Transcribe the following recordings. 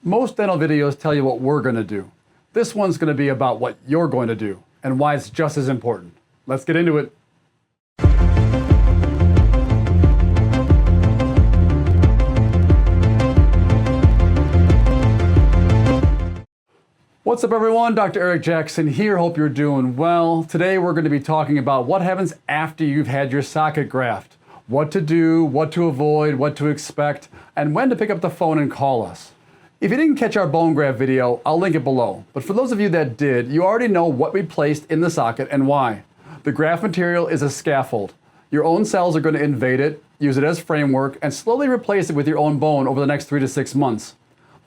Most dental videos tell you what we're going to do. This one's going to be about what you're going to do and why it's just as important. Let's get into it. What's up everyone, Dr. Eric Jackson here, hope you're doing well. Today we're going to be talking about what happens after you've had your socket graft. What to do, what to avoid, what to expect, and when to pick up the phone and call us. If you didn't catch our bone graft video, I'll link it below. But for those of you that did, you already know what we placed in the socket and why. The graft material is a scaffold. Your own cells are going to invade it, use it as framework, and slowly replace it with your own bone over the next 3 to 6 months.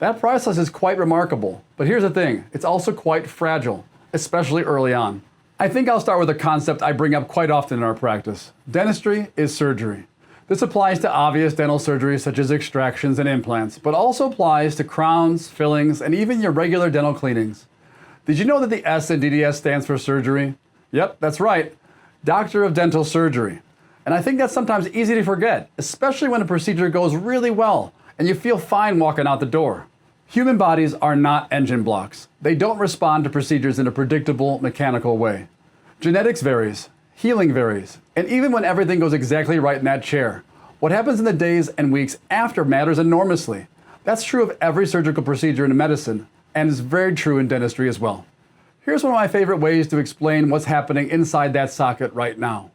That process is quite remarkable, but here's the thing, it's also quite fragile, especially early on. I think I'll start with a concept I bring up quite often in our practice. Dentistry is surgery. This applies to obvious dental surgeries such as extractions and implants, but also applies to crowns, fillings, and even your regular dental cleanings. Did you know that the S in DDS stands for surgery? Yep, that's right. Doctor of Dental Surgery. And I think that's sometimes easy to forget, especially when a procedure goes really well and you feel fine walking out the door. Human bodies are not engine blocks. They don't respond to procedures in a predictable, mechanical way. Genetics varies. Healing varies, and even when everything goes exactly right in that chair, what happens in the days and weeks after matters enormously. That's true of every surgical procedure in medicine, and is very true in dentistry as well. Here's one of my favorite ways to explain what's happening inside that socket right now.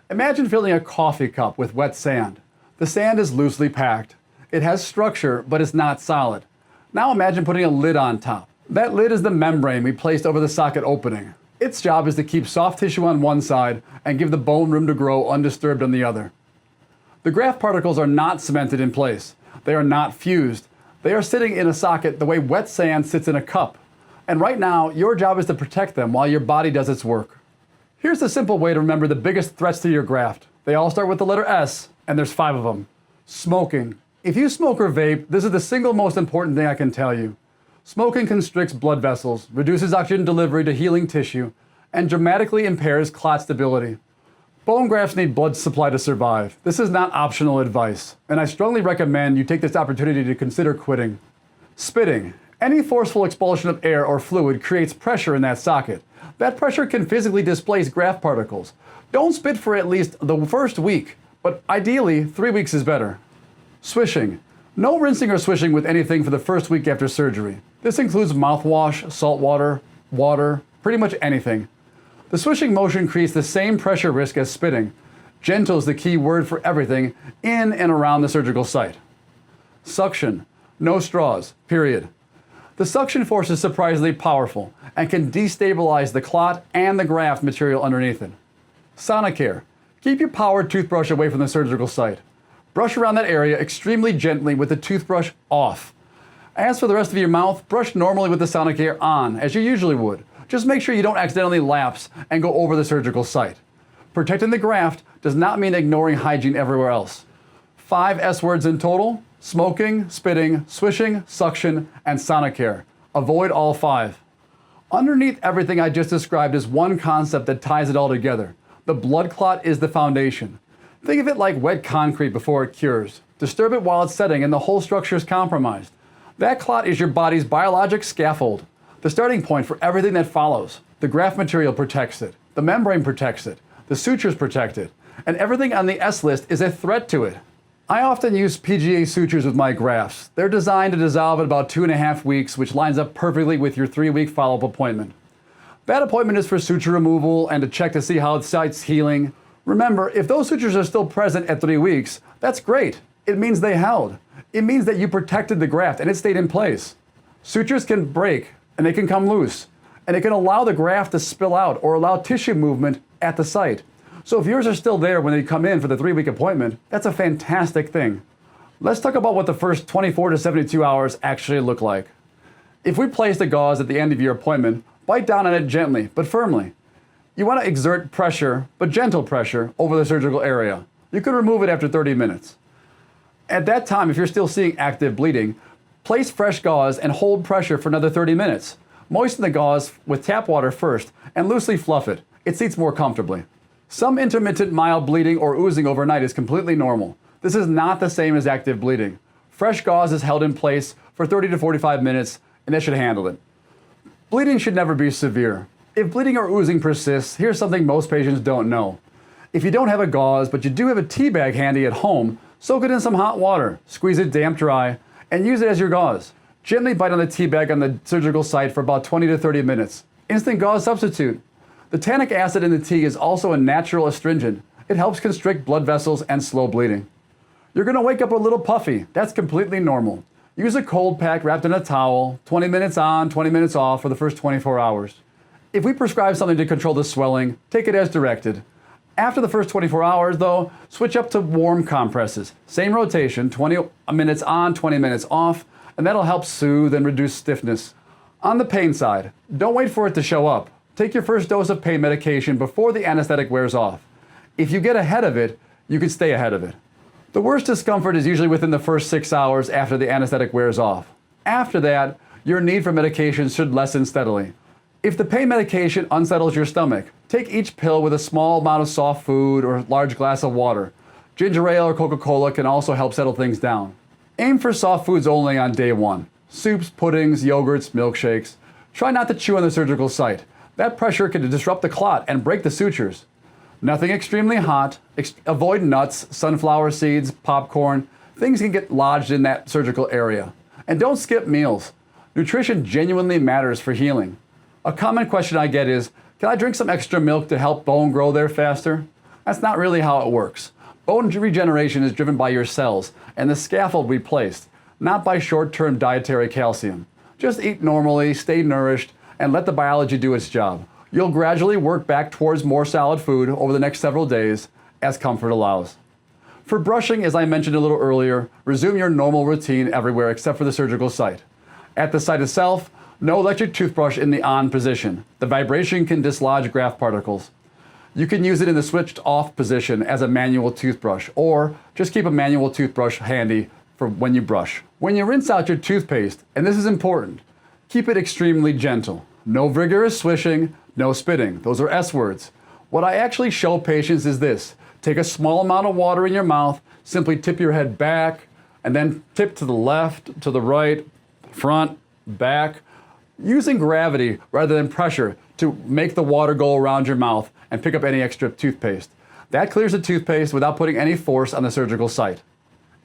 Imagine filling a coffee cup with wet sand. The sand is loosely packed. It has structure, but it's not solid. Now imagine putting a lid on top. That lid is the membrane we placed over the socket opening. Its job is to keep soft tissue on one side and give the bone room to grow undisturbed on the other. The graft particles are not cemented in place. They are not fused. They are sitting in a socket the way wet sand sits in a cup. And right now, your job is to protect them while your body does its work. Here's the simple way to remember the biggest threats to your graft. They all start with the letter S, and there's 5 of them. Smoking. If you smoke or vape, this is the single most important thing I can tell you. Smoking constricts blood vessels, reduces oxygen delivery to healing tissue, and dramatically impairs clot stability. Bone grafts need blood supply to survive. This is not optional advice, and I strongly recommend you take this opportunity to consider quitting. Spitting. Any forceful expulsion of air or fluid creates pressure in that socket. That pressure can physically displace graft particles. Don't spit for at least the first week, but ideally 3 weeks is better. Swishing. No rinsing or swishing with anything for the first week after surgery. This includes mouthwash, salt water, water, pretty much anything. The swishing motion creates the same pressure risk as spitting. Gentle is the key word for everything in and around the surgical site. Suction. No straws, period. The suction force is surprisingly powerful and can destabilize the clot and the graft material underneath it. Sonicare. Keep your powered toothbrush away from the surgical site. Brush around that area extremely gently with the toothbrush off. As for the rest of your mouth, brush normally with the Sonicare on, as you usually would. Just make sure you don't accidentally lapse and go over the surgical site. Protecting the graft does not mean ignoring hygiene everywhere else. 5 S words in total: smoking, spitting, swishing, suction, and Sonicare. Avoid all 5. Underneath everything I just described is one concept that ties it all together. The blood clot is the foundation. Think of it like wet concrete before it cures. Disturb it while it's setting and the whole structure is compromised. That clot is your body's biologic scaffold, the starting point for everything that follows. The graft material protects it, the membrane protects it, the sutures protect it, and everything on the S list is a threat to it. I often use PGA sutures with my grafts. They're designed to dissolve in about 2.5 weeks, which lines up perfectly with your 3-week follow-up appointment. That appointment is for suture removal and to check to see how the site's healing. Remember, if those sutures are still present at 3 weeks, that's great. It means they held. It means that you protected the graft and it stayed in place. Sutures can break and they can come loose, and it can allow the graft to spill out or allow tissue movement at the site. So if yours are still there when they come in for the 3-week appointment, that's a fantastic thing. Let's talk about what the first 24 to 72 hours actually look like. If we place the gauze at the end of your appointment, bite down on it gently but firmly. You want to exert pressure, but gentle pressure, over the surgical area. You could remove it after 30 minutes. At that time, if you're still seeing active bleeding, place fresh gauze and hold pressure for another 30 minutes. Moisten the gauze with tap water first and loosely fluff it. It seats more comfortably. Some intermittent mild bleeding or oozing overnight is completely normal. This is not the same as active bleeding. Fresh gauze is held in place for 30 to 45 minutes, and that should handle it. Bleeding should never be severe. If bleeding or oozing persists, here's something most patients don't know. If you don't have a gauze, but you do have a tea bag handy at home, soak it in some hot water, squeeze it damp dry, and use it as your gauze. Gently bite on the tea bag on the surgical site for about 20 to 30 minutes. Instant gauze substitute. The tannic acid in the tea is also a natural astringent. It helps constrict blood vessels and slow bleeding. You're going to wake up a little puffy. That's completely normal. Use a cold pack wrapped in a towel, 20 minutes on, 20 minutes off for the first 24 hours. If we prescribe something to control the swelling, take it as directed. After the first 24 hours, though, switch up to warm compresses. Same rotation, 20 minutes on, 20 minutes off, and that'll help soothe and reduce stiffness. On the pain side, don't wait for it to show up. Take your first dose of pain medication before the anesthetic wears off. If you get ahead of it, you can stay ahead of it. The worst discomfort is usually within the first 6 hours after the anesthetic wears off. After that, your need for medication should lessen steadily. If the pain medication unsettles your stomach, take each pill with a small amount of soft food or a large glass of water. Ginger ale or Coca-Cola can also help settle things down. Aim for soft foods only on day 1. Soups, puddings, yogurts, milkshakes. Try not to chew on the surgical site. That pressure can disrupt the clot and break the sutures. Nothing extremely hot. Avoid nuts, sunflower seeds, popcorn. Things can get lodged in that surgical area. And don't skip meals. Nutrition genuinely matters for healing. A common question I get is, can I drink some extra milk to help bone grow there faster? That's not really how it works. Bone regeneration is driven by your cells and the scaffold we placed, not by short-term dietary calcium. Just eat normally, stay nourished, and let the biology do its job. You'll gradually work back towards more solid food over the next several days as comfort allows. For brushing, as I mentioned a little earlier, resume your normal routine everywhere except for the surgical site. At the site itself, no electric toothbrush in the on position. The vibration can dislodge graft particles. You can use it in the switched off position as a manual toothbrush, or just keep a manual toothbrush handy for when you brush. When you rinse out your toothpaste, and this is important, keep it extremely gentle. No vigorous swishing, no spitting. Those are S words. What I actually show patients is this. Take a small amount of water in your mouth, simply tip your head back, and then tip to the left, to the right, front, back, using gravity rather than pressure to make the water go around your mouth and pick up any extra toothpaste. That clears the toothpaste without putting any force on the surgical site.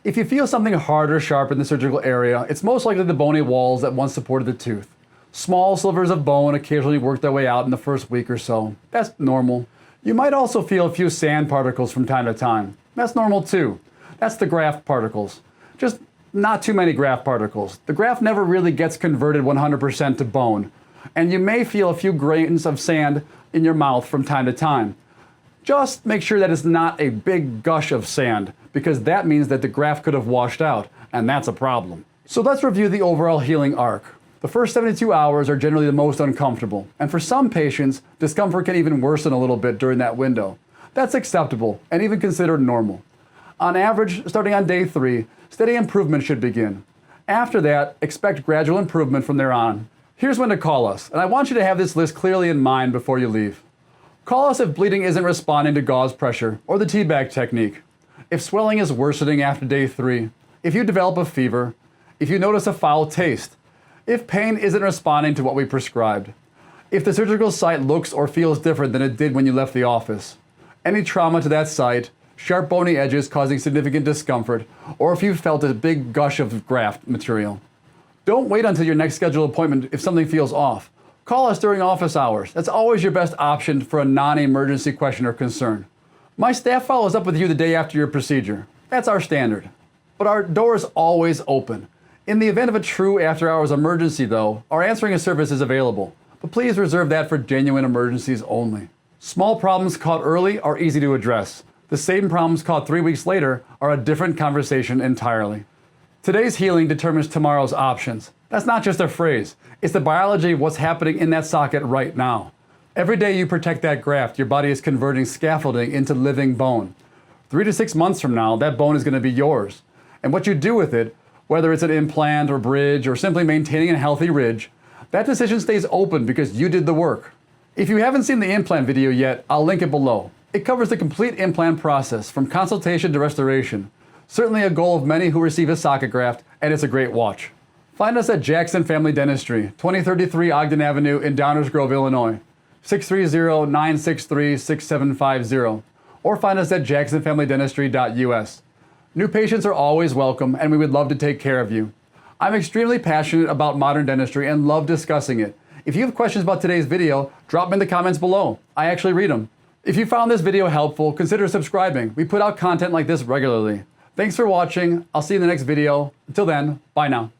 If you feel something hard or sharp in the surgical area, it's most likely the bony walls that once supported the tooth. Small slivers of bone occasionally work their way out in the first week or so. That's normal. You might also feel a few sand particles from time to time. That's normal too. That's the graft particles. Just not too many graft particles. The graft never really gets converted 100% to bone, and you may feel a few grains of sand in your mouth from time to time. Just make sure that it's not a big gush of sand, because that means that the graft could have washed out, and that's a problem. So let's review the overall healing arc. The first 72 hours are generally the most uncomfortable, and for some patients, discomfort can even worsen a little bit during that window. That's acceptable and even considered normal. On average, starting on day 3, steady improvement should begin. After that, expect gradual improvement from there on. Here's when to call us, and I want you to have this list clearly in mind before you leave. Call us if bleeding isn't responding to gauze pressure or the tea bag technique, if swelling is worsening after day 3, if you develop a fever, if you notice a foul taste, if pain isn't responding to what we prescribed, if the surgical site looks or feels different than it did when you left the office, any trauma to that site, sharp bony edges causing significant discomfort, or if you felt a big gush of graft material. Don't wait until your next scheduled appointment if something feels off. Call us during office hours. That's always your best option for a non-emergency question or concern. My staff follows up with you the day after your procedure. That's our standard. But our door is always open. In the event of a true after-hours emergency, though, our answering service is available. But please reserve that for genuine emergencies only. Small problems caught early are easy to address. The same problems caught 3 weeks later are a different conversation entirely. Today's healing determines tomorrow's options. That's not just a phrase. It's the biology of what's happening in that socket right now. Every day you protect that graft, your body is converting scaffolding into living bone. 3 to 6 months from now, that bone is going to be yours. And what you do with it, whether it's an implant or bridge or simply maintaining a healthy ridge, that decision stays open because you did the work. If you haven't seen the implant video yet, I'll link it below. It covers the complete implant process from consultation to restoration. Certainly a goal of many who receive a socket graft, and it's a great watch. Find us at Jackson Family Dentistry, 2033 Ogden Avenue in Downers Grove, Illinois, 630-963-6750, or find us at jacksonfamilydentistry.us. New patients are always welcome, and we would love to take care of you. I'm extremely passionate about modern dentistry and love discussing it. If you have questions about today's video, drop them in the comments below. I actually read them. If you found this video helpful, consider subscribing. We put out content like this regularly. Thanks for watching. I'll see you in the next video. Until then, bye now.